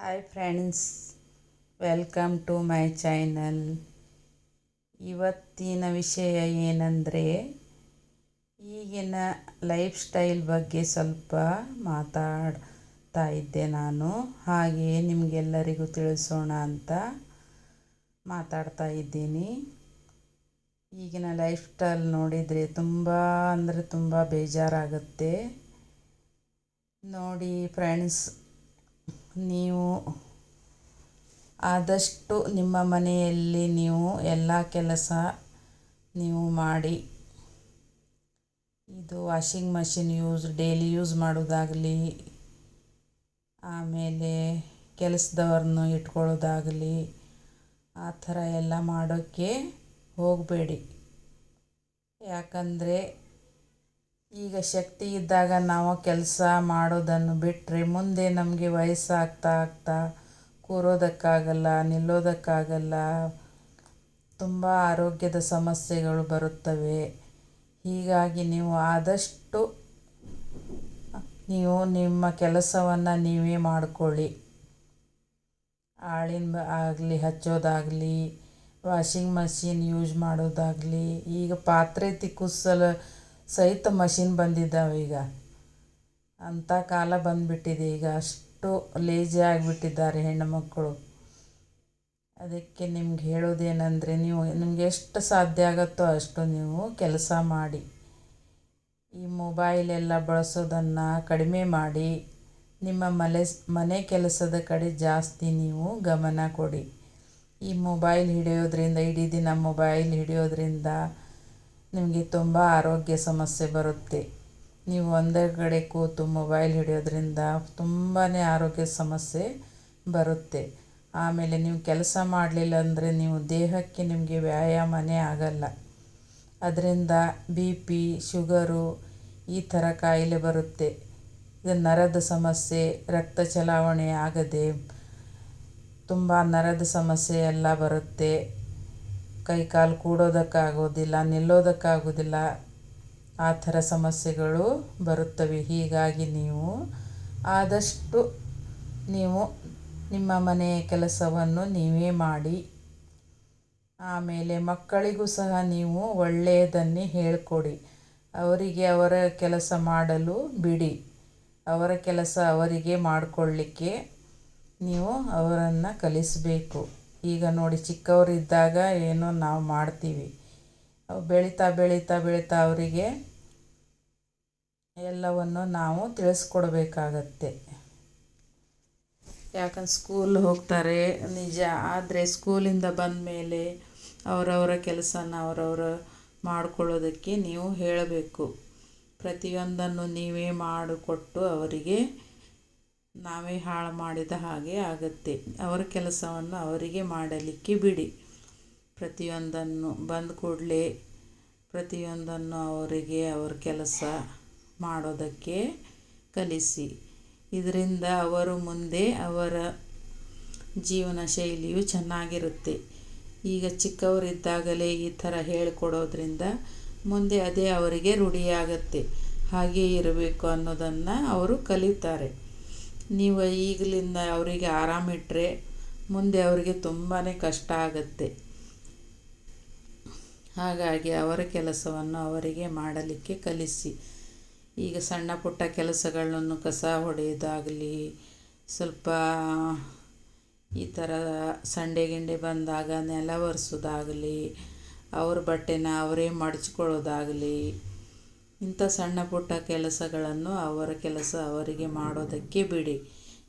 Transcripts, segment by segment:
Hi friends, welcome to my channel. ಇವತ್ತಿನ ವಿಷಯ ಏನಂದರೆ, ಈಗಿನ ಲೈಫ್ ಸ್ಟೈಲ್ ಬಗ್ಗೆ ಸ್ವಲ್ಪ ಮಾತಾಡ್ತಾ ಇದ್ದೆ ನಾನು. ಹಾಗೆಯೇ ನಿಮಗೆಲ್ಲರಿಗೂ ತಿಳಿಸೋಣ ಅಂತ ಮಾತಾಡ್ತಾ ಇದ್ದೀನಿ. ಈಗಿನ ಲೈಫ್ ಸ್ಟೈಲ್ ನೋಡಿದರೆ ತುಂಬ ಅಂದರೆ ತುಂಬ ಬೇಜಾರಾಗುತ್ತೆ. ನೋಡಿ ಫ್ರೆಂಡ್ಸ್, ನೀವು ಆದಷ್ಟು ನಿಮ್ಮ ಮನೆಯಲ್ಲಿ ನೀವು ಎಲ್ಲ ಕೆಲಸ ನೀವು ಮಾಡಿ. ಇದು ವಾಷಿಂಗ್ ಮಷಿನ್ ಡೈಲಿ ಯೂಸ್ ಮಾಡೋದಾಗಲಿ, ಆಮೇಲೆ ಕೆಲಸದವ್ರನ್ನು ಇಟ್ಕೊಳ್ಳೋದಾಗಲಿ, ಆ ಥರ ಎಲ್ಲ ಮಾಡೋಕ್ಕೆ ಹೋಗಬೇಡಿ. ಯಾಕಂದರೆ ಈಗ ಶಕ್ತಿ ಇದ್ದಾಗ ನಾವು ಕೆಲಸ ಮಾಡೋದನ್ನು ಬಿಟ್ಟರೆ ಮುಂದೆ ನಮಗೆ ವಯಸ್ಸಾಗ್ತಾ ಆಗ್ತಾ ಕೂರೋದಕ್ಕಾಗಲ್ಲ, ನಿಲ್ಲೋದಕ್ಕಾಗಲ್ಲ, ತುಂಬ ಆರೋಗ್ಯದ ಸಮಸ್ಯೆಗಳು ಬರುತ್ತವೆ. ಹೀಗಾಗಿ ನೀವು ಆದಷ್ಟು ನೀವು ನಿಮ್ಮ ಕೆಲಸವನ್ನು ನೀವೇ ಮಾಡಿಕೊಳ್ಳಿ. ಆಳಿನ ಆಗಲಿ ಹಚ್ಚೋದಾಗಲಿ, ವಾಷಿಂಗ್ ಮಷಿನ್ ಯೂಸ್ ಮಾಡೋದಾಗಲಿ. ಈಗ ಪಾತ್ರೆ ತಿಕ್ಕಿಸಲು ಸಹಿತ ಮಷಿನ್ ಬಂದಿದ್ದಾವೆ. ಈಗ ಅಂಥ ಕಾಲ ಬಂದುಬಿಟ್ಟಿದೆ. ಈಗ ಅಷ್ಟು ಲೇಜಿ ಆಗಿಬಿಟ್ಟಿದ್ದಾರೆ ಹೆಣ್ಣುಮಕ್ಕಳು. ಅದಕ್ಕೆ ನಿಮ್ಗೆ ಹೇಳೋದೇನೆಂದರೆ, ನಿಮ್ಗೆ ಎಷ್ಟು ಸಾಧ್ಯ ಆಗುತ್ತೋ ಅಷ್ಟು ನೀವು ಕೆಲಸ ಮಾಡಿ. ಈ ಮೊಬೈಲೆಲ್ಲ ಬಳಸೋದನ್ನು ಕಡಿಮೆ ಮಾಡಿ. ನಿಮ್ಮ ಮನೆ ಕೆಲಸದ ಕಡೆ ಜಾಸ್ತಿ ನೀವು ಗಮನ ಕೊಡಿ. ಈ ಮೊಬೈಲ್ ಹಿಡಿಯೋದ್ರಿಂದ, ಇಡೀ ದಿನ ಮೊಬೈಲ್ ಹಿಡಿಯೋದ್ರಿಂದ ನಿಮಗೆ ತುಂಬ ಆರೋಗ್ಯ ಸಮಸ್ಯೆ ಬರುತ್ತೆ. ನೀವು ಒಂದೇ ಕಡೆ ಕೂತು ಮೊಬೈಲ್ ಹಿಡಿಯೋದ್ರಿಂದ ತುಂಬಾ ಆರೋಗ್ಯ ಸಮಸ್ಯೆ ಬರುತ್ತೆ. ಆಮೇಲೆ ನೀವು ಕೆಲಸ ಮಾಡಲಿಲ್ಲ ಅಂದರೆ ನೀವು ದೇಹಕ್ಕೆ ನಿಮಗೆ ವ್ಯಾಯಾಮನೇ ಆಗಲ್ಲ. ಅದರಿಂದ BP, ಶುಗರು ಈ ಥರ ಕಾಯಿಲೆ ಬರುತ್ತೆ. ಇದು ನರದ ಸಮಸ್ಯೆ, ರಕ್ತ ಚಲಾವಣೆ ಆಗದೆ ತುಂಬ ನರದ ಸಮಸ್ಯೆ ಎಲ್ಲ ಬರುತ್ತೆ. ಕೈಕಾಲು ಕೂಡೋದಕ್ಕಾಗೋದಿಲ್ಲ, ನಿಲ್ಲೋದಕ್ಕಾಗೋದಿಲ್ಲ, ಆ ಥರ ಸಮಸ್ಯೆಗಳು ಬರುತ್ತವೆ. ಹೀಗಾಗಿ ನೀವು ಆದಷ್ಟು ನೀವು ನಿಮ್ಮ ಮನೆಯ ಕೆಲಸವನ್ನು ನೀವೇ ಮಾಡಿ. ಆಮೇಲೆ ಮಕ್ಕಳಿಗೂ ಸಹ ನೀವು ಒಳ್ಳೆಯದನ್ನೇ ಹೇಳಿಕೊಡಿ. ಅವರಿಗೆ ಅವರ ಕೆಲಸ ಮಾಡಲು ಬಿಡಿ. ಅವರ ಕೆಲಸ ಅವರಿಗೆ ಮಾಡಿಕೊಳ್ಳಿಕ್ಕೆ ನೀವು ಅವರನ್ನು ಕಲಿಸಬೇಕು. ಈಗ ನೋಡಿ, ಚಿಕ್ಕವರಿದ್ದಾಗ ಏನೋ ನಾವು ಮಾಡ್ತೀವಿ. ಬೆಳೀತಾ ಬೆಳೀತಾ ಬೆಳೀತಾ ಅವರಿಗೆ ಎಲ್ಲವನ್ನು ನಾವು ತಿಳಿಸ್ಕೊಡ್ಬೇಕಾಗತ್ತೆ. ಯಾಕಂದ್ರೆ ಸ್ಕೂಲ್ ಹೋಗ್ತಾರೆ ನಿಜ, ಆದರೆ ಸ್ಕೂಲಿಂದ ಬಂದ ಮೇಲೆ ಅವರವರ ಕೆಲಸನ ಅವರವರು ಮಾಡಿಕೊಳ್ಳೋದಕ್ಕೆ ನೀವು ಹೇಳಬೇಕು. ಪ್ರತಿಯೊಂದನ್ನು ನೀವೇ ಮಾಡಿಕೊಟ್ಟು ಅವರಿಗೆ ನಾವೇ ಹಾಳು ಮಾಡಿದ ಹಾಗೆ ಆಗುತ್ತೆ. ಅವರ ಕೆಲಸವನ್ನು ಅವರಿಗೆ ಮಾಡಲಿಕ್ಕೆ ಬಿಡಿ. ಪ್ರತಿಯೊಂದನ್ನು ಬಂದ ಕೂಡಲೇ ಪ್ರತಿಯೊಂದನ್ನು ಅವರಿಗೆ ಅವರ ಕೆಲಸ ಮಾಡೋದಕ್ಕೆ ಕಲಿಸಿ. ಇದರಿಂದ ಅವರು ಮುಂದೆ ಅವರ ಜೀವನ ಶೈಲಿಯು ಚೆನ್ನಾಗಿರುತ್ತೆ. ಈಗ ಚಿಕ್ಕವರಿದ್ದಾಗಲೇ ಈ ಥರ ಹೇಳಿಕೊಡೋದ್ರಿಂದ ಮುಂದೆ ಅದೇ ಅವರಿಗೆ ರೂಢಿಯಾಗತ್ತೆ. ಹಾಗೇ ಇರಬೇಕು ಅನ್ನೋದನ್ನು ಅವರು ಕಲಿತಾರೆ. ನೀವು ಈಗಲಿಂದ ಅವರಿಗೆ ಆರಾಮಿಟ್ಟರೆ ಮುಂದೆ ಅವರಿಗೆ ತುಂಬಾ ಕಷ್ಟ ಆಗುತ್ತೆ. ಹಾಗಾಗಿ ಅವರ ಕೆಲಸವನ್ನು ಅವರಿಗೆ ಮಾಡಲಿಕ್ಕೆ ಕಲಿಸಿ. ಈಗ ಸಣ್ಣ ಪುಟ್ಟ ಕೆಲಸಗಳನ್ನು ಕಸ ಹೊಡೆಯೋದಾಗಲಿ, ಸ್ವಲ್ಪ ಈ ಥರ ಸಂಡೆ ಗಿಂಡೆ ಬಂದಾಗ ನೆಲ ಒರೆಸೋದಾಗಲಿ, ಅವ್ರ ಬಟ್ಟೆನ ಅವರೇ ಮಡಚ್ಕೊಳ್ಳೋದಾಗಲಿ, ಇಂಥ ಸಣ್ಣ ಪುಟ್ಟ ಕೆಲಸಗಳನ್ನು ಅವರ ಕೆಲಸ ಅವರಿಗೆ ಮಾಡೋದಕ್ಕೆ ಬಿಡಿ.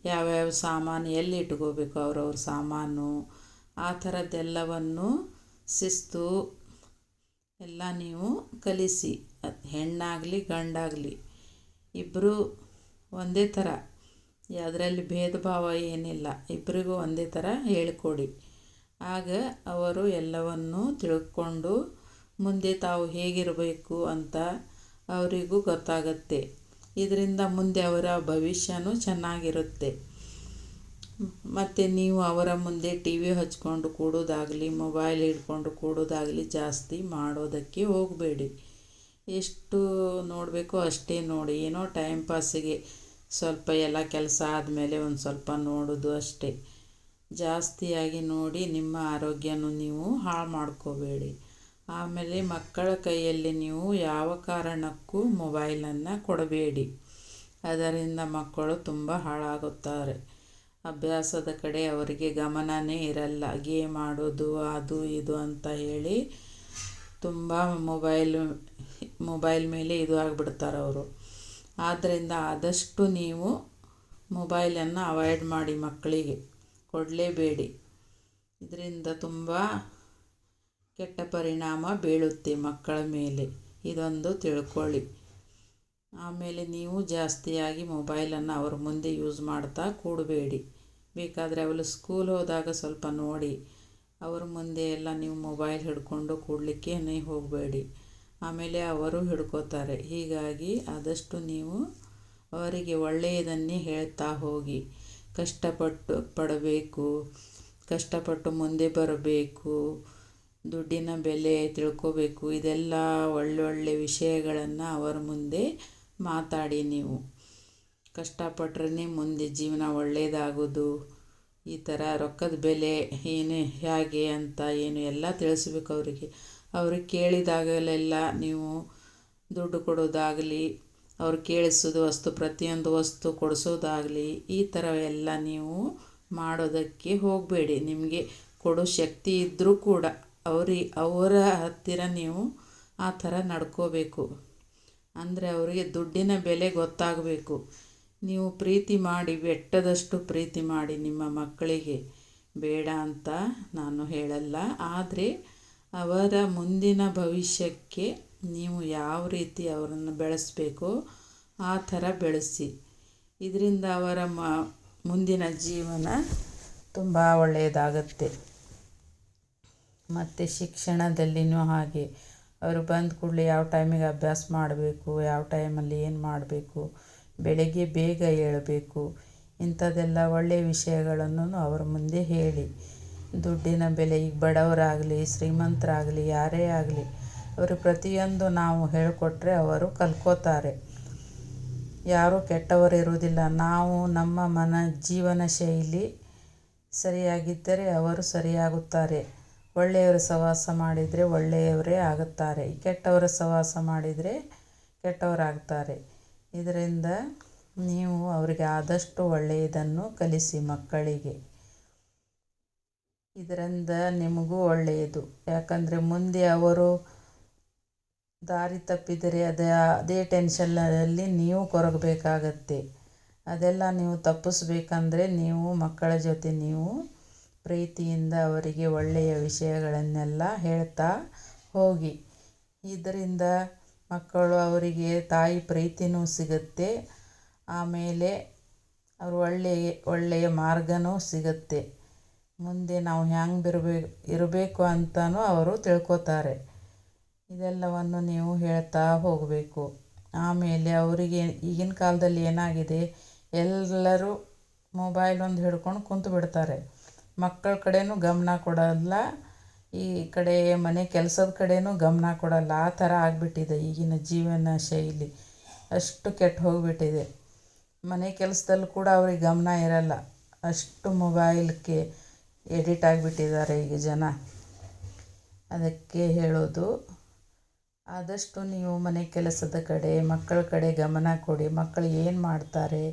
ಯಾವ್ಯಾವ ಸಾಮಾನು ಎಲ್ಲಿ ಇಟ್ಕೋಬೇಕು ಅವ್ರವ್ರ ಸಾಮಾನು, ಆ ಥರದ್ದೆಲ್ಲವನ್ನು ಶಿಸ್ತು ಎಲ್ಲ ನೀವು ಕಲಿಸಿ. ಹೆಣ್ಣಾಗಲಿ ಗಂಡಾಗಲಿ ಇಬ್ಬರೂ ಒಂದೇ ಥರ, ಅದರಲ್ಲಿ ಭೇದ ಭಾವ ಏನಿಲ್ಲ. ಇಬ್ಬರಿಗೂ ಒಂದೇ ಥರ ಹೇಳಿಕೊಡಿ. ಆಗ ಅವರು ಎಲ್ಲವನ್ನು ತಿಳ್ಕೊಂಡು ಮುಂದೆ ತಾವು ಹೇಗಿರಬೇಕು ಅಂತ ಅವರಿಗೂ ಗೊತ್ತಾಗತ್ತೆ. ಇದರಿಂದ ಮುಂದೆ ಅವರ ಭವಿಷ್ಯನೂ ಚೆನ್ನಾಗಿರುತ್ತೆ. ಮತ್ತು ನೀವು ಅವರ ಮುಂದೆ TV ಹಚ್ಕೊಂಡು ಕೂಡೋದಾಗಲಿ, ಮೊಬೈಲ್ ಹಿಡ್ಕೊಂಡು ಕೂಡೋದಾಗಲಿ ಜಾಸ್ತಿ ಮಾಡೋದಕ್ಕೆ ಹೋಗಬೇಡಿ. ಎಷ್ಟು ನೋಡಬೇಕೋ ಅಷ್ಟೇ ನೋಡಿ. ಏನೋ ಟೈಮ್ ಪಾಸಿಗೆ ಸ್ವಲ್ಪ ಎಲ್ಲ ಕೆಲಸ ಆದಮೇಲೆ ಒಂದು ಸ್ವಲ್ಪ ನೋಡೋದು ಅಷ್ಟೇ. ಜಾಸ್ತಿಯಾಗಿ ನೋಡಿ ನಿಮ್ಮ ಆರೋಗ್ಯನೂ ನೀವು ಹಾಳು ಮಾಡ್ಕೋಬೇಡಿ. ಆಮೇಲೆ ಮಕ್ಕಳ ಕೈಯಲ್ಲಿ ನೀವು ಯಾವ ಕಾರಣಕ್ಕೂ ಮೊಬೈಲನ್ನು ಕೊಡಬೇಡಿ. ಅದರಿಂದ ಮಕ್ಕಳು ತುಂಬ ಹಾಳಾಗುತ್ತಾರೆ. ಅಭ್ಯಾಸದ ಕಡೆ ಅವರಿಗೆ ಗಮನವೇ ಇರಲ್ಲ. ಗೇಮ್ ಆಡೋದು ಅದು ಇದು ಅಂತ ಹೇಳಿ ತುಂಬ ಮೊಬೈಲ್ ಮೇಲೆ ಇದು ಆಗಿಬಿಡ್ತಾರೆ ಅವರು. ಆದ್ದರಿಂದ ಆದಷ್ಟು ನೀವು ಮೊಬೈಲನ್ನು ಅವಾಯ್ಡ್ ಮಾಡಿ, ಮಕ್ಕಳಿಗೆ ಕೊಡಲೇಬೇಡಿ. ಇದರಿಂದ ತುಂಬ ಕೆಟ್ಟ ಪರಿಣಾಮ ಬೀಳುತ್ತೆ ಮಕ್ಕಳ ಮೇಲೆ, ಇದೊಂದು ತಿಳ್ಕೊಳ್ಳಿ. ಆಮೇಲೆ ನೀವು ಜಾಸ್ತಿಯಾಗಿ ಮೊಬೈಲನ್ನು ಅವ್ರ ಮುಂದೆ ಯೂಸ್ ಮಾಡ್ತಾ ಕೂಡಬೇಡಿ. ಬೇಕಾದರೆ ಅವಳು ಸ್ಕೂಲ್ ಹೋದಾಗ ಸ್ವಲ್ಪ ನೋಡಿ, ಅವ್ರ ಮುಂದೆ ಎಲ್ಲ ನೀವು ಮೊಬೈಲ್ ಹಿಡ್ಕೊಂಡು ಕೂಡಲಿಕ್ಕೆ ಹೋಗಬೇಡಿ. ಆಮೇಲೆ ಅವರು ಹಿಡ್ಕೋತಾರೆ. ಹೀಗಾಗಿ ಆದಷ್ಟು ನೀವು ಅವರಿಗೆ ಒಳ್ಳೆಯದನ್ನೇ ಹೇಳ್ತಾ ಹೋಗಿ. ಕಷ್ಟಪಟ್ಟು ಮುಂದೆ ಬರಬೇಕು, ದುಡ್ಡಿನ ಬೆಲೆ ತಿಳ್ಕೋಬೇಕು. ಇದೆಲ್ಲ ಒಳ್ಳೊಳ್ಳೆ ವಿಷಯಗಳನ್ನು ಅವರ ಮುಂದೆ ಮಾತಾಡಿ. ನೀವು ಕಷ್ಟಪಟ್ರೆ ಮುಂದೆ ಜೀವನ ಒಳ್ಳೆಯದಾಗೋದು. ಈ ಥರ ರೊಕ್ಕದ ಬೆಲೆ ಏನು ಹೇಗೆ ಅಂತ ಎಲ್ಲ ತಿಳಿಸ್ಬೇಕು ಅವರಿಗೆ. ಅವ್ರಿಗೆ ಕೇಳಿದಾಗಲೆಲ್ಲ ನೀವು ದುಡ್ಡು ಕೊಡೋದಾಗಲಿ, ಅವ್ರು ಕೇಳಿಸೋದು ಪ್ರತಿಯೊಂದು ವಸ್ತು ಕೊಡಿಸೋದಾಗಲಿ, ಈ ಥರ ಎಲ್ಲ ನೀವು ಮಾಡೋದಕ್ಕೆ ಹೋಗಬೇಡಿ. ನಿಮಗೆ ಕೊಡೋ ಶಕ್ತಿ ಇದ್ದರೂ ಕೂಡ ಅವರ ಹತ್ತಿರ ನೀವು ಆ ಥರ ನಡ್ಕೋಬೇಕು. ಅಂದರೆ ಅವರಿಗೆ ದುಡ್ಡಿನ ಬೆಲೆ ಗೊತ್ತಾಗಬೇಕು. ನೀವು ಪ್ರೀತಿ ಮಾಡಿ, ಬೆಟ್ಟದಷ್ಟು ಪ್ರೀತಿ ಮಾಡಿ ನಿಮ್ಮ ಮಕ್ಕಳಿಗೆ. ಬೇಡ ಅಂತ ನಾನು ಹೇಳಲ್ಲ, ಆದರೆ ಅವರ ಮುಂದಿನ ಭವಿಷ್ಯಕ್ಕೆ ನೀವು ಯಾವ ರೀತಿ ಅವರನ್ನು ಬೆಳೆಸಬೇಕೋ ಆ ಥರ ಬೆಳೆಸಿ. ಇದರಿಂದ ಅವರ ಮುಂದಿನ ಜೀವನ ತುಂಬ ಒಳ್ಳೆಯದಾಗತ್ತೆ. ಮತ್ತು ಶಿಕ್ಷಣದಲ್ಲಿನೂ ಹಾಗೆ, ಅವರು ಬಂದ ಕೂಡಲೇ ಯಾವ ಟೈಮಿಗೆ ಅಭ್ಯಾಸ ಮಾಡಬೇಕು, ಯಾವ ಟೈಮಲ್ಲಿ ಏನು ಮಾಡಬೇಕು, ಬೆಳಗ್ಗೆ ಬೇಗ ಏಳಬೇಕು, ಇಂಥದ್ದೆಲ್ಲ ಒಳ್ಳೆಯ ವಿಷಯಗಳನ್ನು ಅವರ ಮುಂದೆ ಹೇಳಿ. ದುಡ್ಡಿನ ಬೆಲೆ, ಈಗ ಬಡವರಾಗಲಿ ಶ್ರೀಮಂತರಾಗಲಿ ಯಾರೇ ಆಗಲಿ, ಅವರು ಪ್ರತಿಯೊಂದು ನಾವು ಹೇಳಿಕೊಟ್ರೆ ಅವರು ಕಲ್ತ್ಕೋತಾರೆ. ಯಾರೂ ಕೆಟ್ಟವರು ಇರುವುದಿಲ್ಲ. ನಾವು ನಮ್ಮ ಜೀವನ ಶೈಲಿ ಸರಿಯಾಗಿದ್ದರೆ ಅವರು ಸರಿಯಾಗುತ್ತಾರೆ. ಒಳ್ಳೆಯವರ ಸಹವಾಸ ಮಾಡಿದರೆ ಒಳ್ಳೆಯವರೇ ಆಗುತ್ತಾರೆ. ಕೆಟ್ಟವರ ಸಹವಾಸ ಮಾಡಿದರೆ ಕೆಟ್ಟವರಾಗ್ತಾರೆ. ಇದರಿಂದ ನೀವು ಅವರಿಗೆ ಆದಷ್ಟು ಒಳ್ಳೆಯದನ್ನು ಕಲಿಸಿ ಮಕ್ಕಳಿಗೆ. ಇದರಿಂದ ನಿಮಗೂ ಒಳ್ಳೆಯದು. ಯಾಕಂದರೆ ಮುಂದೆ ಅವರು ದಾರಿ ತಪ್ಪಿದರೆ ಅದೇ ಟೆನ್ಷನ್ನಲ್ಲಿ ನೀವು ಕೊರಗಬೇಕಾಗತ್ತೆ. ಅದೆಲ್ಲ ನೀವು ತಪ್ಪಿಸ್ಬೇಕಂದ್ರೆ ನೀವು ಮಕ್ಕಳ ಜೊತೆ ನೀವು ಪ್ರೀತಿಯಿಂದ ಅವರಿಗೆ ಒಳ್ಳೆಯ ವಿಷಯಗಳನ್ನೆಲ್ಲ ಹೇಳ್ತಾ ಹೋಗಿ. ಇದರಿಂದ ಮಕ್ಕಳು ಅವರಿಗೆ ತಾಯಿ ಪ್ರೀತಿನೂ ಸಿಗುತ್ತೆ. ಆಮೇಲೆ ಅವರು ಒಳ್ಳೆಯ ಮಾರ್ಗನೂ ಸಿಗುತ್ತೆ. ಮುಂದೆ ನಾವು ಹ್ಯಾಂಗೆ ಇರಬೇಕು ಅಂತಲೂ ಅವರು ತಿಳ್ಕೊತಾರೆ. ಇದೆಲ್ಲವನ್ನು ನೀವು ಹೇಳ್ತಾ ಹೋಗಬೇಕು. ಆಮೇಲೆ ಅವರಿಗೆ ಈಗಿನ ಕಾಲದಲ್ಲಿ ಏನಾಗಿದೆ, ಎಲ್ಲರೂ ಮೊಬೈಲ್ ಒಂದು ಹಿಡ್ಕೊಂಡು ಕುಂತು ಬಿಡ್ತಾರೆ. ಮಕ್ಕಳ ಕಡೆನೂ ಗಮನ ಕೊಡಲ್ಲ, ಈ ಕಡೆ ಮನೆ ಕೆಲಸದ ಕಡೆನೂ ಗಮನ ಕೊಡಲ್ಲ. ಆ ಥರ ಆಗಿಬಿಟ್ಟಿದೆ ಈಗಿನ ಜೀವನ ಶೈಲಿ. ಅಷ್ಟು ಕೆಟ್ಟು ಹೋಗಿಬಿಟ್ಟಿದೆ. ಮನೆ ಕೆಲಸದಲ್ಲೂ ಕೂಡ ಅವ್ರಿಗೆ ಗಮನ ಇರಲ್ಲ. ಅಷ್ಟು ಮೊಬೈಲ್ಗೆ ಎಡಿಟ್ ಆಗಿಬಿಟ್ಟಿದ್ದಾರೆ ಈಗ ಜನ. ಅದಕ್ಕೆ ಹೇಳೋದು, ಆದಷ್ಟು ನೀವು ಮನೆ ಕೆಲಸದ ಕಡೆ ಮಕ್ಕಳ ಕಡೆ ಗಮನ ಕೊಡಿ. ಮಕ್ಕಳು ಏನು ಮಾಡ್ತಾರೆ,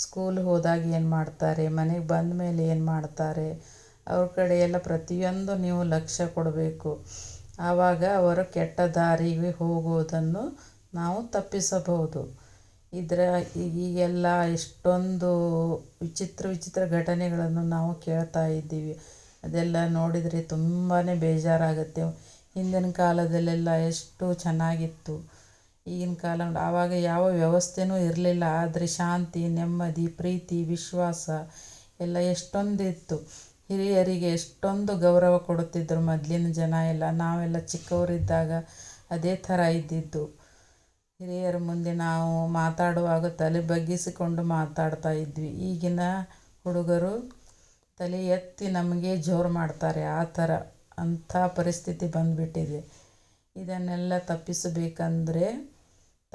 ಸ್ಕೂಲ್ ಹೋದಾಗ ಏನು ಮಾಡ್ತಾರೆ, ಮನೆಗೆ ಬಂದ ಮೇಲೆ ಏನು ಮಾಡ್ತಾರೆ, ಅವ್ರ ಕಡೆ ಎಲ್ಲ ಪ್ರತಿಯೊಂದು ನೀವು ಲಕ್ಷ್ಯ ಕೊಡಬೇಕು. ಆವಾಗ ಅವರು ಕೆಟ್ಟ ದಾರಿಗೆ ಹೋಗೋದನ್ನು ನಾವು ತಪ್ಪಿಸಬಹುದು. ಈಗೆಲ್ಲ ಎಷ್ಟೊಂದು ವಿಚಿತ್ರ ಘಟನೆಗಳನ್ನು ನಾವು ಕೇಳ್ತಾ ಇದ್ದೀವಿ. ಅದೆಲ್ಲ ನೋಡಿದರೆ ತುಂಬಾ ಬೇಜಾರಾಗುತ್ತೆ. ಹಿಂದಿನ ಕಾಲದಲ್ಲೆಲ್ಲ ಎಷ್ಟು ಚೆನ್ನಾಗಿತ್ತು. ಈಗಿನ ಕಾಲ ಆವಾಗ ಯಾವ ವ್ಯವಸ್ಥೆನೂ ಇರಲಿಲ್ಲ. ಆದರೆ ಶಾಂತಿ, ನೆಮ್ಮದಿ, ಪ್ರೀತಿ, ವಿಶ್ವಾಸ ಎಲ್ಲ ಎಷ್ಟೊಂದಿತ್ತು. ಹಿರಿಯರಿಗೆ ಎಷ್ಟೊಂದು ಗೌರವ ಕೊಡುತ್ತಿದ್ದರು ಮೊದಲಿನ ಜನ ಎಲ್ಲ. ನಾವೆಲ್ಲ ಚಿಕ್ಕವರಿದ್ದಾಗ ಅದೇ ಥರ ಇದ್ದಿದ್ದು. ಹಿರಿಯರ ಮುಂದೆ ನಾವು ಮಾತಾಡುವಾಗ ತಲೆ ಬಗ್ಗಿಸಿಕೊಂಡು ಮಾತಾಡ್ತಾ ಇದ್ವಿ. ಈಗಿನ ಹುಡುಗರು ತಲೆ ಎತ್ತಿ ನಮಗೆ ಜೋರು ಮಾಡ್ತಾರೆ. ಆ ಥರ ಅಂಥ ಪರಿಸ್ಥಿತಿ ಬಂದುಬಿಟ್ಟಿದೆ. ಇದನ್ನೆಲ್ಲ ತಪ್ಪಿಸಬೇಕಂದ್ರೆ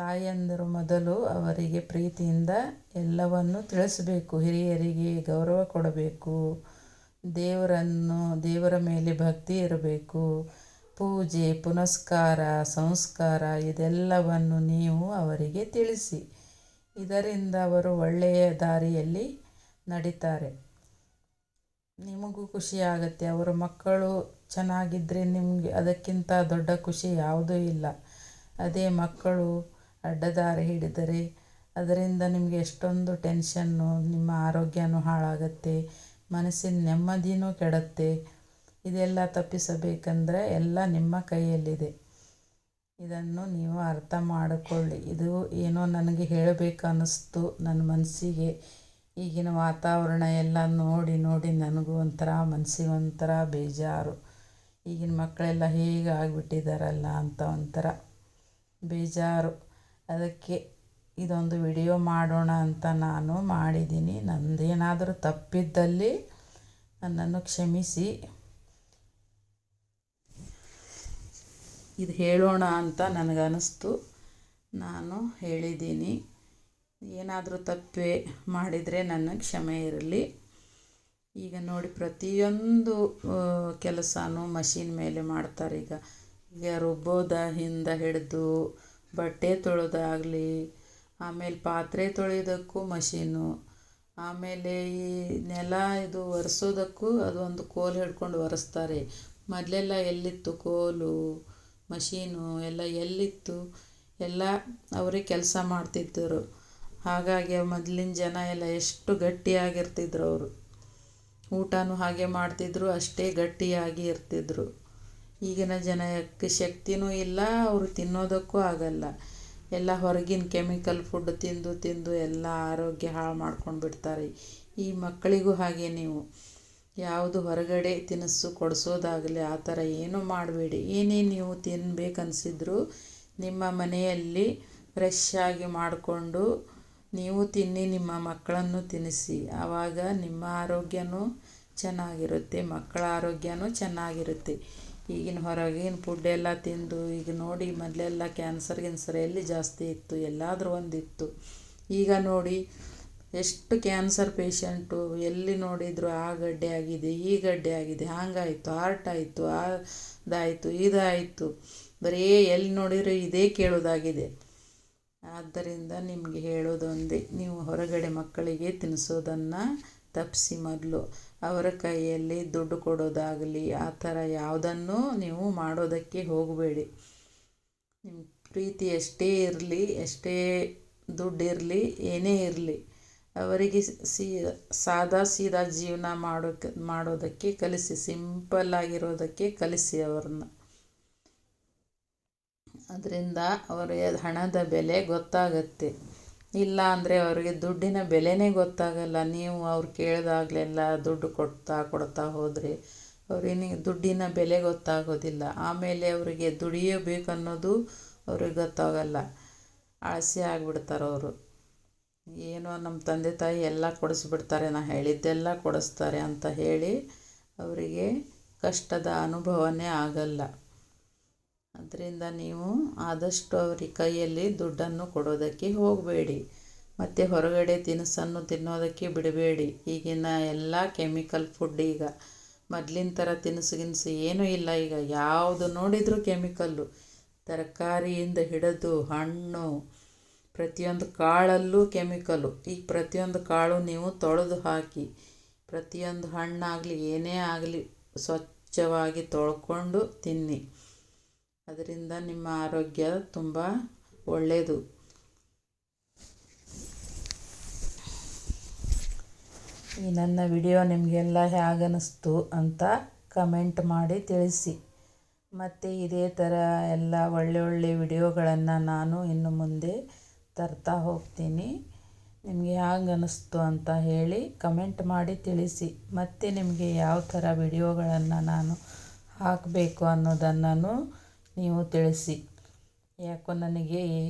ತಾಯಂದಿರು ಮೊದಲು ಅವರಿಗೆ ಪ್ರೀತಿಯಿಂದ ಎಲ್ಲವನ್ನು ತಿಳಿಸಬೇಕು. ಹಿರಿಯರಿಗೆ ಗೌರವ ಕೊಡಬೇಕು. ದೇವರ ಮೇಲೆ ಭಕ್ತಿ ಇರಬೇಕು. ಪೂಜೆ ಪುನಸ್ಕಾರ ಸಂಸ್ಕಾರ ಇದೆಲ್ಲವನ್ನು ನೀವು ಅವರಿಗೆ ತಿಳಿಸಿ. ಇದರಿಂದ ಅವರು ಒಳ್ಳೆಯ ದಾರಿಯಲ್ಲಿ ನಡೀತಾರೆ. ನಿಮಗೂ ಖುಷಿಯಾಗತ್ತೆ. ಅವರ ಮಕ್ಕಳು ಚೆನ್ನಾಗಿದ್ದರೆ ನಿಮಗೆ ಅದಕ್ಕಿಂತ ದೊಡ್ಡ ಖುಷಿ ಯಾವುದೂ ಇಲ್ಲ. ಅದೇ ಮಕ್ಕಳು ಅಡ್ಡದಾರಿ ಹಿಡಿದರೆ ಅದರಿಂದ ನಿಮಗೆ ಎಷ್ಟೊಂದು ಟೆನ್ಷನ್ನು, ನಿಮ್ಮ ಆರೋಗ್ಯನೂ ಹಾಳಾಗತ್ತೆ, ಮನಸ್ಸಿನ ನೆಮ್ಮದಿನೂ ಕೆಡುತ್ತೆ. ಇದೆಲ್ಲ ತಪ್ಪಿಸಬೇಕಂದ್ರೆ ಎಲ್ಲ ನಿಮ್ಮ ಕೈಯಲ್ಲಿದೆ. ಇದನ್ನು ನೀವು ಅರ್ಥ ಮಾಡಿಕೊಳ್ಳಿ. ಇದು ಏನೋ ನನಗೆ ಹೇಳಬೇಕು ಅನ್ನಿಸ್ತು ನನ್ನ ಮನಸ್ಸಿಗೆ. ಈಗಿನ ವಾತಾವರಣ ಎಲ್ಲ ನೋಡಿ ನೋಡಿ ನನಗೂ ಮನಸ್ಸಿಗೆ ಒಂಥರ ಬೇಜಾರು. ಈಗಿನ ಮಕ್ಕಳೆಲ್ಲ ಹೇಗೆ ಆಗಿಬಿಟ್ಟಿದ್ದಾರಲ್ಲ ಅಂತ ಒಂಥರ ಬೇಜಾರು. ಅದಕ್ಕೆ ಇದೊಂದು ವಿಡಿಯೋ ಮಾಡೋಣ ಅಂತ ನಾನು ಮಾಡಿದ್ದೀನಿ. ನಂದೇನಾದರೂ ತಪ್ಪಿದ್ದಲ್ಲಿ ನನ್ನನ್ನು ಕ್ಷಮಿಸಿ. ಇದು ಹೇಳೋಣ ಅಂತ ನನಗನ್ನಿಸ್ತು, ನಾನು ಹೇಳಿದ್ದೀನಿ. ಏನಾದರೂ ತಪ್ಪೇ ಮಾಡಿದರೆ ನನ್ನ ಕ್ಷಮೆ ಇರಲಿ. ಈಗ ನೋಡಿ ಪ್ರತಿಯೊಂದು ಕೆಲಸನೂ ಮಷೀನ್ ಮೇಲೆ ಮಾಡ್ತಾರೆ. ಈಗ ರುಬ್ಬೋದಿಂದ ಹಿಡಿದು ಬಟ್ಟೆ ತೊಳೆದಾಗಲಿ, ಆಮೇಲೆ ಪಾತ್ರೆ ತೊಳೆಯೋದಕ್ಕೂ ಮಷೀನು, ಆಮೇಲೆ ಈ ನೆಲ ಇದು ಒರೆಸೋದಕ್ಕೂ ಅದೊಂದು ಕೋಲು ಹಿಡ್ಕೊಂಡು ಒರೆಸ್ತಾರೆ. ಮೊದಲೆಲ್ಲ ಎಲ್ಲಿತ್ತು ಕೋಲು, ಮಷೀನು ಎಲ್ಲ ಎಲ್ಲಿತ್ತು? ಎಲ್ಲ ಅವರೇ ಕೆಲಸ ಮಾಡ್ತಿದ್ದರು. ಹಾಗಾಗಿ ಮೊದಲಿನ ಜನ ಎಲ್ಲ ಎಷ್ಟು ಗಟ್ಟಿಯಾಗಿರ್ತಿದ್ರು. ಅವರು ಊಟನೂ ಹಾಗೆ ಮಾಡ್ತಿದ್ರು, ಅಷ್ಟೇ ಗಟ್ಟಿಯಾಗಿ ಇರ್ತಿದ್ರು. ಈಗಿನ ಜನಕ್ಕೆ ಶಕ್ತಿನೂ ಇಲ್ಲ, ಅವರು ತಿನ್ನೋದಕ್ಕೂ ಆಗಲ್ಲ. ಎಲ್ಲ ಹೊರಗಿನ ಕೆಮಿಕಲ್ ಫುಡ್ ತಿಂದು ತಿಂದು ಎಲ್ಲ ಆರೋಗ್ಯ ಹಾಳು ಮಾಡ್ಕೊಂಡು ಬಿಡ್ತಾರೆ. ಈ ಮಕ್ಕಳಿಗೂ ಹಾಗೆ ನೀವು ಯಾವುದು ಹೊರಗಡೆ ತಿನಿಸು ಕೊಡಿಸೋದಾಗಲಿ ಆ ಥರ ಏನೂ ಮಾಡಬೇಡಿ. ಏನೇ ನೀವು ತಿನ್ನಬೇಕನ್ಸಿದ್ರು ನಿಮ್ಮ ಮನೆಯಲ್ಲಿ ಫ್ರೆಶ್ ಆಗಿ ಮಾಡಿಕೊಂಡು ನೀವು ತಿನ್ನಿ, ನಿಮ್ಮ ಮಕ್ಕಳನ್ನು ತಿನ್ನಿಸಿ. ಆವಾಗ ನಿಮ್ಮ ಆರೋಗ್ಯನೂ ಚೆನ್ನಾಗಿರುತ್ತೆ, ಮಕ್ಕಳ ಆರೋಗ್ಯನೂ ಚೆನ್ನಾಗಿರುತ್ತೆ. ಈಗಿನ ಹೊರಗಿನ ಫುಡ್ ಎಲ್ಲ ತಿಂದು ಈಗ ನೋಡಿ ಮೊದಲೆಲ್ಲ ಕ್ಯಾನ್ಸರ್ ಎಲ್ಲಿ ಜಾಸ್ತಿ ಇತ್ತು? ಎಲ್ಲಾದರೂ ಒಂದಿತ್ತು. ಈಗ ನೋಡಿ ಎಷ್ಟು ಕ್ಯಾನ್ಸರ್ ಪೇಷಂಟು ಎಲ್ಲಿ ನೋಡಿದರೂ ಆ ಗಡ್ಡೆ ಆಗಿದೆ, ಈ ಗಡ್ಡೆ ಆಗಿದೆ, ಹಾಗಾಯಿತು, ಹಾರ್ಟ್ ಆಯಿತು, ಅದಾಯಿತು, ಇದಾಯಿತು, ಬರೀ ಎಲ್ಲಿ ನೋಡಿದರೂ ಇದೇ ಕೇಳೋದಾಗಿದೆ. ಆದ್ದರಿಂದ ನಿಮಗೆ ಹೇಳೋದೊಂದೇ, ನೀವು ಹೊರಗಡೆ ಮಕ್ಕಳಿಗೆ ತಿನ್ನಿಸೋದನ್ನು ತಪ್ಪಿಸಿ. ಮೊದಲು ಅವರ ಕೈಯಲ್ಲಿ ದುಡ್ಡು ಕೊಡೋದಾಗಲಿ ಆ ಥರ ಯಾವುದನ್ನು ನೀವು ಮಾಡೋದಕ್ಕೆ ಹೋಗಬೇಡಿ. ನಿಮ್ಮ ಪ್ರೀತಿ ಎಷ್ಟೇ ಇರಲಿ, ಎಷ್ಟೇ ದುಡ್ಡಿರಲಿ, ಏನೇ ಇರಲಿ, ಅವರಿಗೆ ಸಾದಾ ಸೀದಾ ಜೀವನ ಮಾಡೋದಕ್ಕೆ ಕಲಿಸಿ. ಸಿಂಪಲ್ಲಾಗಿರೋದಕ್ಕೆ ಕಲಿಸಿ ಅವ್ರನ್ನ. ಅದರಿಂದ ಅವರಿಗೆ ಹಣದ ಬೆಲೆ ಗೊತ್ತಾಗತ್ತೆ. ಇಲ್ಲ ಅಂದರೆ ಅವರಿಗೆ ದುಡ್ಡಿನ ಬೆಲೆನೇ ಗೊತ್ತಾಗಲ್ಲ. ನೀವು ಅವ್ರು ಕೇಳಿದಾಗಲೆಲ್ಲ ದುಡ್ಡು ಕೊಡ್ತಾ ಹೋದರೆ ಅವ್ರಿಗೆ ದುಡ್ಡಿನ ಬೆಲೆ ಗೊತ್ತಾಗೋದಿಲ್ಲ. ಆಮೇಲೆ ಅವರಿಗೆ ದುಡಿಯಬೇಕನ್ನೋದು ಅವ್ರಿಗೆ ಗೊತ್ತಾಗಲ್ಲ. ಆಸೆ ಆಗಿಬಿಡ್ತಾರೆ ಅವರು. ಏನೋ ನಮ್ಮ ತಂದೆ ತಾಯಿ ಎಲ್ಲ ಕೊಡಿಸ್ಬಿಡ್ತಾರೆ, ನಾ ಹೇಳಿದ್ದೆಲ್ಲ ಕೊಡಿಸ್ತಾರೆ ಅಂತ ಹೇಳಿ ಅವರಿಗೆ ಕಷ್ಟದ ಅನುಭವನೇ ಆಗಲ್ಲ. ಅದರಿಂದ ನೀವು ಆದಷ್ಟು ಅವ್ರಿಗೆ ಕೈಯಲ್ಲಿ ದುಡ್ಡನ್ನು ಕೊಡೋದಕ್ಕೆ ಹೋಗಬೇಡಿ. ಮತ್ತು ಹೊರಗಡೆ ತಿನಿಸನ್ನು ತಿನ್ನೋದಕ್ಕೆ ಬಿಡಬೇಡಿ. ಈಗಿನ ಎಲ್ಲ ಕೆಮಿಕಲ್ ಫುಡ್. ಈಗ ಮೊದಲಿನ ಥರ ತಿನಿಸು ಏನೂ ಇಲ್ಲ. ಈಗ ಯಾವುದು ನೋಡಿದರೂ ಕೆಮಿಕಲ್ಲು. ತರಕಾರಿಯಿಂದ ಹಿಡಿದು ಹಣ್ಣು, ಪ್ರತಿಯೊಂದು ಕಾಳಲ್ಲೂ ಕೆಮಿಕಲ್ಲು. ಈಗ ಪ್ರತಿಯೊಂದು ಕಾಳು ನೀವು ತೊಳೆದು ಹಾಕಿ, ಪ್ರತಿಯೊಂದು ಹಣ್ಣಾಗಲಿ ಏನೇ ಆಗಲಿ ಸ್ವಚ್ಛವಾಗಿ ತೊಳ್ಕೊಂಡು ತಿನ್ನಿ. ಅದರಿಂದ ನಿಮ್ಮ ಆರೋಗ್ಯ ತುಂಬ ಒಳ್ಳೆಯದು. ಈ ನನ್ನ ವಿಡಿಯೋ ನಿಮಗೆಲ್ಲ ಹೇಗನ್ನಿಸ್ತು ಅಂತ ಕಮೆಂಟ್ ಮಾಡಿ ತಿಳಿಸಿ. ಮತ್ತು ಇದೇ ಥರ ಎಲ್ಲ ಒಳ್ಳೆ ವಿಡಿಯೋಗಳನ್ನು ನಾನು ಇನ್ನು ಮುಂದೆ ತರ್ತಾ ಹೋಗ್ತೀನಿ. ನಿಮಗೆ ಹೇಗೆ ಅನ್ನಿಸ್ತು ಅಂತ ಹೇಳಿ ಕಮೆಂಟ್ ಮಾಡಿ ತಿಳಿಸಿ. ಮತ್ತು ನಿಮಗೆ ಯಾವ ಥರ ವಿಡಿಯೋಗಳನ್ನು ನಾನು ಹಾಕಬೇಕು ಅನ್ನೋದನ್ನು ನೀವು ತಿಳಿಸಿ. ಯಾಕೋ ನನಗೆ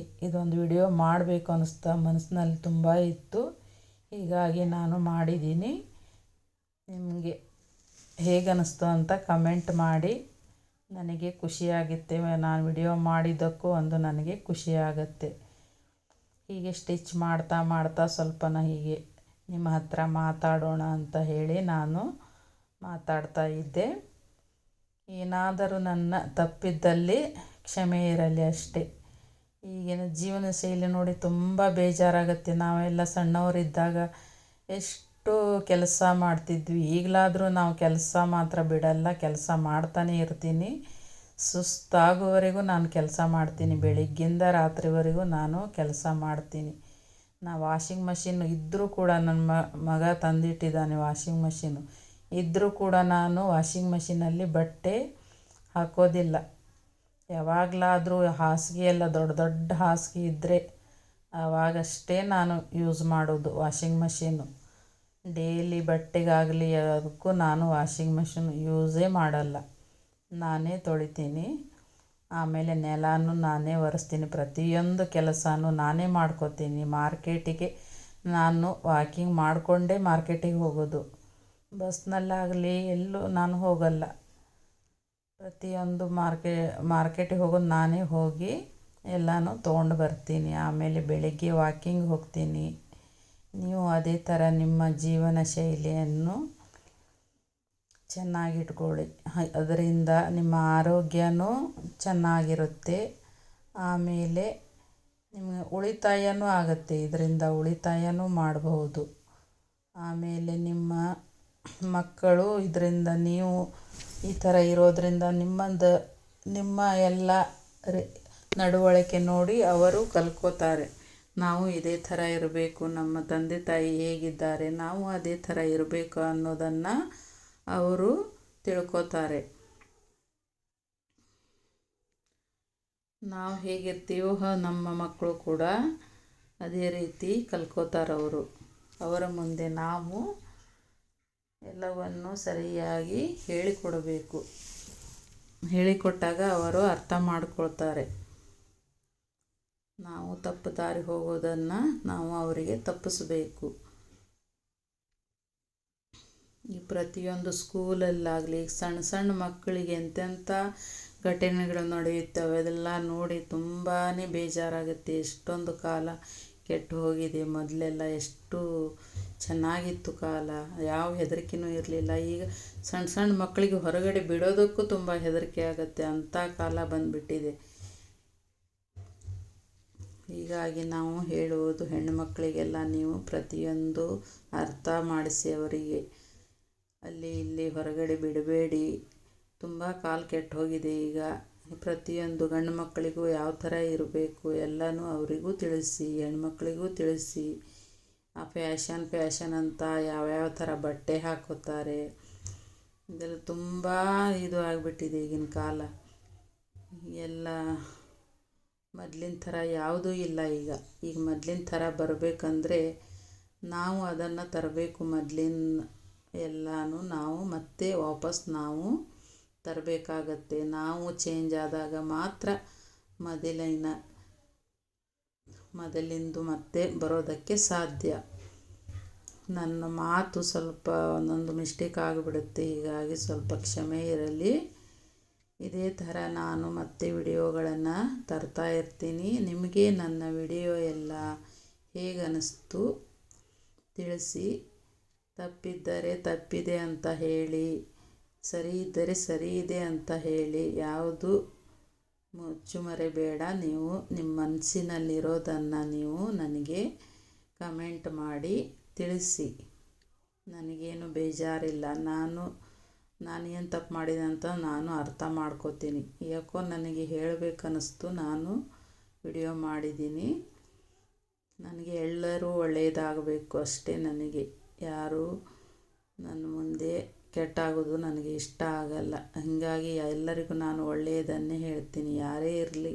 ಇದೊಂದು ವಿಡಿಯೋ ಮಾಡಬೇಕು ಅನ್ನಿಸ್ತಾ ಮನಸ್ಸಿನಲ್ಲಿ ತುಂಬ ಇತ್ತು. ಹೀಗಾಗಿ ನಾನು ಮಾಡಿದ್ದೀನಿ. ನಿಮಗೆ ಹೇಗನ್ನಿಸ್ತು ಅಂತ ಕಮೆಂಟ್ ಮಾಡಿ. ನನಗೆ ಖುಷಿಯಾಗುತ್ತೆ. ನಾನು ವಿಡಿಯೋ ಮಾಡಿದ್ದಕ್ಕೂ ನನಗೆ ಖುಷಿಯಾಗತ್ತೆ. ಹೀಗೆ ಸ್ಟಿಚ್ ಮಾಡ್ತಾ ಮಾಡ್ತಾ ಸ್ವಲ್ಪನ ಹೀಗೆ ನಿಮ್ಮ ಹತ್ರ ಮಾತಾಡೋಣ ಅಂತ ಹೇಳಿ ನಾನು ಮಾತಾಡ್ತಾ ಇದ್ದೆ. ಏನಾದರೂ ನನ್ನ ತಪ್ಪಿದ್ದಲ್ಲಿ ಕ್ಷಮೆ ಇರಲಿ ಅಷ್ಟೇ. ಈಗಿನ ಜೀವನ ಶೈಲಿ ನೋಡಿ ತುಂಬ ಬೇಜಾರಾಗುತ್ತೆ. ನಾವೆಲ್ಲ ಸಣ್ಣವರಿದ್ದಾಗ ಎಷ್ಟು ಕೆಲಸ ಮಾಡ್ತಿದ್ವಿ. ಈಗಲಾದರೂ ನಾವು ಕೆಲಸ ಮಾತ್ರ ಬಿಡಲ್ಲ, ಕೆಲಸ ಮಾಡ್ತಾನೇ ಇರ್ತೀನಿ. ಸುಸ್ತಾಗುವವರೆಗೂ ನಾನು ಕೆಲಸ ಮಾಡ್ತೀನಿ. ಬೆಳಿಗ್ಗಿಂದ ರಾತ್ರಿವರೆಗೂ ನಾನು ಕೆಲಸ ಮಾಡ್ತೀನಿ. ವಾಷಿಂಗ್ ಮಷಿನ್ ಇದ್ದರೂ ಕೂಡ ನನ್ನ ಮಗ ತಂದಿಟ್ಟಿದ್ದಾನೆ. ವಾಷಿಂಗ್ ಮಷೀನು ಇದ್ದರೂ ಕೂಡ ನಾನು ವಾಷಿಂಗ್ ಮಷೀನಲ್ಲಿ ಬಟ್ಟೆ ಹಾಕೋದಿಲ್ಲ. ಯಾವಾಗಲಾದರೂ ಹಾಸಿಗೆ ಎಲ್ಲ ದೊಡ್ಡ ದೊಡ್ಡ ಹಾಸಿಗೆ ಇದ್ದರೆ ಆವಾಗಷ್ಟೇ ನಾನು ಯೂಸ್ ಮಾಡೋದು ವಾಷಿಂಗ್ ಮಷೀನು. ಡೈಲಿ ಬಟ್ಟೆಗಾಗಲಿ ಅದಕ್ಕೂ ನಾನು ವಾಷಿಂಗ್ ಮಷೀನ್ ಯೂಸೇ ಮಾಡಲ್ಲ. ನಾನೇ ತೊಳಿತೀನಿ. ಆಮೇಲೆ ನೆಲನೂ ನಾನೇ ಒರೆಸ್ತೀನಿ. ಪ್ರತಿಯೊಂದು ಕೆಲಸನೂ ನಾನೇ ಮಾಡ್ಕೋತೀನಿ. ಮಾರ್ಕೆಟಿಗೆ ನಾನು ವಾಕಿಂಗ್ ಮಾಡಿಕೊಂಡೇ ಮಾರ್ಕೆಟಿಗೆ ಹೋಗೋದು. ಬಸ್ನಲ್ಲಾಗಲಿ ಎಲ್ಲೂ ನಾನು ಹೋಗಲ್ಲ. ಪ್ರತಿಯೊಂದು ಮಾರ್ಕೆಟಿಗೆ ಹೋಗೋದು ನಾನೇ ಹೋಗಿ ಎಲ್ಲನೂ ತೊಗೊಂಡು ಬರ್ತೀನಿ. ಆಮೇಲೆ ಬೆಳಗ್ಗೆ ವಾಕಿಂಗ್ ಹೋಗ್ತೀನಿ. ನೀವು ಅದೇ ಥರ ನಿಮ್ಮ ಜೀವನ ಶೈಲಿಯನ್ನು ಚೆನ್ನಾಗಿಟ್ಕೊಳ್ಳಿ. ಅದರಿಂದ ನಿಮ್ಮ ಆರೋಗ್ಯನೂ ಚೆನ್ನಾಗಿರುತ್ತೆ. ಆಮೇಲೆ ನಿಮಗೆ ಉಳಿತಾಯನೂ ಆಗುತ್ತೆ. ಇದರಿಂದ ಉಳಿತಾಯನೂ ಮಾಡಬಹುದು. ಆಮೇಲೆ ನಿಮ್ಮ ಮಕ್ಕಳು ಇದರಿಂದ ನೀವು ಈ ಥರ ಇರೋದರಿಂದ ನಿಮ್ಮ ಎಲ್ಲ ನಡವಳಿಕೆ ನೋಡಿ ಅವರು ಕಲ್ತ್ಕೋತಾರೆ. ನಾವು ಇದೇ ಥರ ಇರಬೇಕು, ನಮ್ಮ ತಂದೆ ತಾಯಿ ಹೇಗಿದ್ದಾರೆ ನಾವು ಅದೇ ಥರ ಇರಬೇಕು ಅನ್ನೋದನ್ನು ಅವರು ತಿಳ್ಕೋತಾರೆ. ನಾವು ಹೇಗಿರ್ತೀವೋ ನಮ್ಮ ಮಕ್ಕಳು ಕೂಡ ಅದೇ ರೀತಿ ಕಲ್ತ್ಕೋತಾರೆ. ಅವರ ಮುಂದೆ ನಾವು ಎಲ್ಲವನ್ನು ಸರಿಯಾಗಿ ಹೇಳಿಕೊಡಬೇಕು. ಹೇಳಿಕೊಟ್ಟಾಗ ಅವರು ಅರ್ಥ ಮಾಡ್ಕೊಳ್ತಾರೆ. ನಾವು ತಪ್ಪು ದಾರಿ ಹೋಗೋದನ್ನು ನಾವು ಅವರಿಗೆ ತಪ್ಪಿಸಬೇಕು. ಈ ಪ್ರತಿಯೊಂದು ಸ್ಕೂಲಲ್ಲಾಗಲಿ ಸಣ್ಣ ಸಣ್ಣ ಮಕ್ಕಳಿಗೆ ಎಂತೆಂಥ ಘಟನೆಗಳು ನಡೆಯುತ್ತವೆ. ಅದೆಲ್ಲ ನೋಡಿ ತುಂಬಾ ಬೇಜಾರಾಗುತ್ತೆ. ಎಷ್ಟೊಂದು ಕಾಲ ಕೆಟ್ಟು ಹೋಗಿದೆ. ಮೊದಲೆಲ್ಲ ಎಷ್ಟು ಚೆನ್ನಾಗಿತ್ತು ಕಾಲ. ಯಾವ ಹೆದರಿಕೆನೂ ಇರಲಿಲ್ಲ. ಈಗ ಸಣ್ಣ ಸಣ್ಣ ಮಕ್ಕಳಿಗೆ ಹೊರಗಡೆ ಬಿಡೋದಕ್ಕೂ ತುಂಬ ಹೆದರಿಕೆ ಆಗುತ್ತೆ. ಅಂಥ ಕಾಲ ಬಂದುಬಿಟ್ಟಿದೆ. ಹೀಗಾಗಿ ನಾವು ಹೇಳುವುದು ಹೆಣ್ಣು ಮಕ್ಕಳಿಗೆಲ್ಲ ನೀವು ಪ್ರತಿಯೊಂದು ಅರ್ಥ ಮಾಡಿಸಿ ಅವರಿಗೆ. ಅಲ್ಲಿ ಇಲ್ಲಿ ಹೊರಗಡೆ ಬಿಡಬೇಡಿ. ತುಂಬ ಕಾಲ ಕೆಟ್ಟು ಹೋಗಿದೆ. ಈಗ ಪ್ರತಿಯೊಂದು ಗಂಡು ಮಕ್ಕಳಿಗೂ ಯಾವ ಥರ ಇರಬೇಕು ಎಲ್ಲನೂ ಅವರಿಗೂ ತಿಳಿಸಿ, ಹೆಣ್ಮಕ್ಳಿಗೂ ತಿಳಿಸಿ. ಆ ಫ್ಯಾಷನ್ ಅಂತ ಯಾವ್ಯಾವ ಥರ ಬಟ್ಟೆ ಹಾಕೋತಾರೆ. ಇದೆಲ್ಲ ತುಂಬ ಇದು ಆಗಿಬಿಟ್ಟಿದೆ ಈಗಿನ ಕಾಲ. ಎಲ್ಲ ಮೊದಲಿನ ಥರ ಯಾವುದೂ ಇಲ್ಲ ಈಗ ಮೊದಲಿನ ಥರ ಬರಬೇಕಂದ್ರೆ ನಾವು ಅದನ್ನು ತರಬೇಕು. ಮೊದಲಿನ ಎಲ್ಲನೂ ನಾವು ಮತ್ತೆ ವಾಪಸ್ ನಾವು ತರಬೇಕಾಗತ್ತೆ. ನಾವು ಚೇಂಜ್ ಆದಾಗ ಮಾತ್ರ ಮೊದಲಿಂದು ಮತ್ತೆ ಬರೋದಕ್ಕೆ ಸಾಧ್ಯ. ನನ್ನ ಮಾತು ಸ್ವಲ್ಪ ಒಂದೊಂದು ಮಿಸ್ಟೇಕ್ ಆಗಿಬಿಡುತ್ತೆ. ಹೀಗಾಗಿ ಸ್ವಲ್ಪ ಕ್ಷಮೆ ಇರಲಿ. ಇದೇ ಥರ ನಾನು ಮತ್ತೆ ವಿಡಿಯೋಗಳನ್ನು ತರ್ತಾ ಇರ್ತೀನಿ. ನಿಮಗೆ ನನ್ನ ವಿಡಿಯೋ ಎಲ್ಲ ಹೇಗೆ ಅನ್ನಿಸ್ತು ತಿಳಿಸಿ. ತಪ್ಪಿದ್ದರೆ ತಪ್ಪಿದೆ ಅಂತ ಹೇಳಿ, ಸರಿ ಇದ್ದರೆ ಸರಿ ಇದೆ ಅಂತ ಹೇಳಿ. ಯಾವುದು ಮುಚ್ಚುಮರೆ ಬೇಡ. ನೀವು ನಿಮ್ಮ ಮನಸ್ಸಿನಲ್ಲಿರೋದನ್ನು ನೀವು ನನಗೆ ಕಮೆಂಟ್ ಮಾಡಿ ತಿಳಿಸಿ. ನನಗೇನು ಬೇಜಾರಿಲ್ಲ. ನಾನು ಏನು ತಪ್ಪು ಮಾಡಿದೆ ಅಂತ ನಾನು ಅರ್ಥ ಮಾಡ್ಕೋತೀನಿ. ಯಾಕೋ ನನಗೆ ಹೇಳಬೇಕನ್ನಿಸ್ತು, ನಾನು ವಿಡಿಯೋ ಮಾಡಿದ್ದೀನಿ. ನನಗೆ ಎಲ್ಲರೂ ಒಳ್ಳೆಯದಾಗಬೇಕು ಅಷ್ಟೇ. ನನಗೆ ಯಾರು ನನ್ನ ಮುಂದೆ ಕೆಟ್ಟಾಗೋದು ನನಗೆ ಇಷ್ಟ ಆಗಲ್ಲ. ಹಾಗಾಗಿ ಎಲ್ಲರಿಗೂ ನಾನು ಒಳ್ಳೆಯದನ್ನೇ ಹೇಳ್ತೀನಿ. ಯಾರೇ ಇರಲಿ,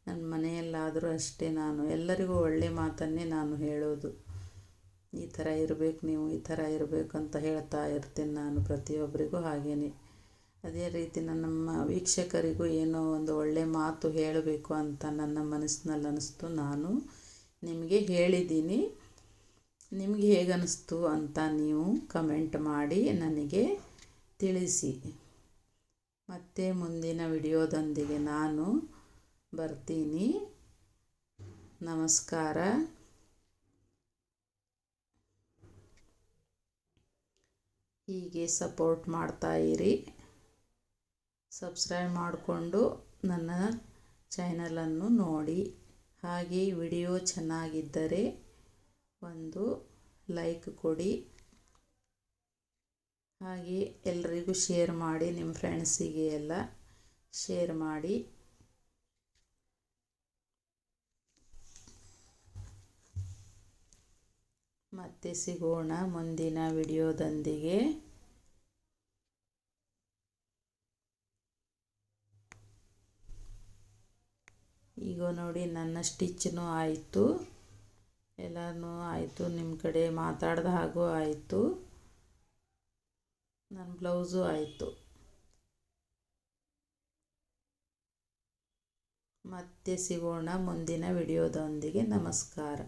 ನನ್ನ ಮನೆಯಲ್ಲಾದರೂ ಅಷ್ಟೇ ನಾನು ಎಲ್ಲರಿಗೂ ಒಳ್ಳೆಯ ಮಾತನ್ನೇ ನಾನು ಹೇಳೋದು. ಈ ಥರ ಇರಬೇಕು, ನೀವು ಈ ಥರ ಇರಬೇಕು ಅಂತ ಹೇಳ್ತಾ ಇರ್ತೀನಿ ನಾನು ಪ್ರತಿಯೊಬ್ಬರಿಗೂ. ಹಾಗೆಯೇ ಅದೇ ರೀತಿ ನಮ್ಮ ವೀಕ್ಷಕರಿಗೂ ಏನೋ ಒಂದು ಒಳ್ಳೆಯ ಮಾತು ಹೇಳಬೇಕು ಅಂತ ನನ್ನ ಮನಸ್ಸಿನಲ್ಲಿ ಅನ್ನಿಸ್ತು. ನಾನು ನಿಮಗೆ ಹೇಳಿದ್ದೀನಿ. ನಿಮಗೆ ಹೇಗೆ ಅನ್ನಿಸ್ತು ಅಂತ ನೀವು ಕಮೆಂಟ್ ಮಾಡಿ ನನಗೆ ತಿಳಿಸಿ. ಮತ್ತೆ ಮುಂದಿನ ವಿಡಿಯೋದೊಂದಿಗೆ ನಾನು ಬರ್ತೀನಿ. ನಮಸ್ಕಾರ. ಹೀಗೆ ಸಪೋರ್ಟ್ ಮಾಡ್ತಾಯಿರಿ. ಸಬ್ಸ್ಕ್ರೈಬ್ ಮಾಡಿಕೊಂಡು ನನ್ನ ಚಾನಲನ್ನು ನೋಡಿ. ಹಾಗೆ ವಿಡಿಯೋ ಚೆನ್ನಾಗಿದ್ದರೆ ಒಂದು ಲೈಕ್ ಕೊಡಿ. ಹಾಗೆ ಎಲ್ರಿಗೂ ಶೇರ್ ಮಾಡಿ, ನಿಮ್ಮ ಫ್ರೆಂಡ್ಸಿಗೆ ಎಲ್ಲ ಶೇರ್ ಮಾಡಿ. ಮತ್ತೆ ಸಿಗೋಣ ಮುಂದಿನ ವಿಡಿಯೋದೊಂದಿಗೆ. ಈಗ ನೋಡಿ ನನ್ನ ಸ್ಟಿಚ್ಚೂ ಆಯಿತು, ಎಲ್ಲನೂ ಆಯಿತು. ನಿಮ್ಮ ಕಡೆ ಮಾತಾಡ್ದ ಹಾಗೂ ಆಯಿತು, ನನ್ನ ಬ್ಲೌಸು ಆಯಿತು. ಮತ್ತೆ ಸಿಗೋಣ ಮುಂದಿನ ವಿಡಿಯೋದೊಂದಿಗೆ. ನಮಸ್ಕಾರ.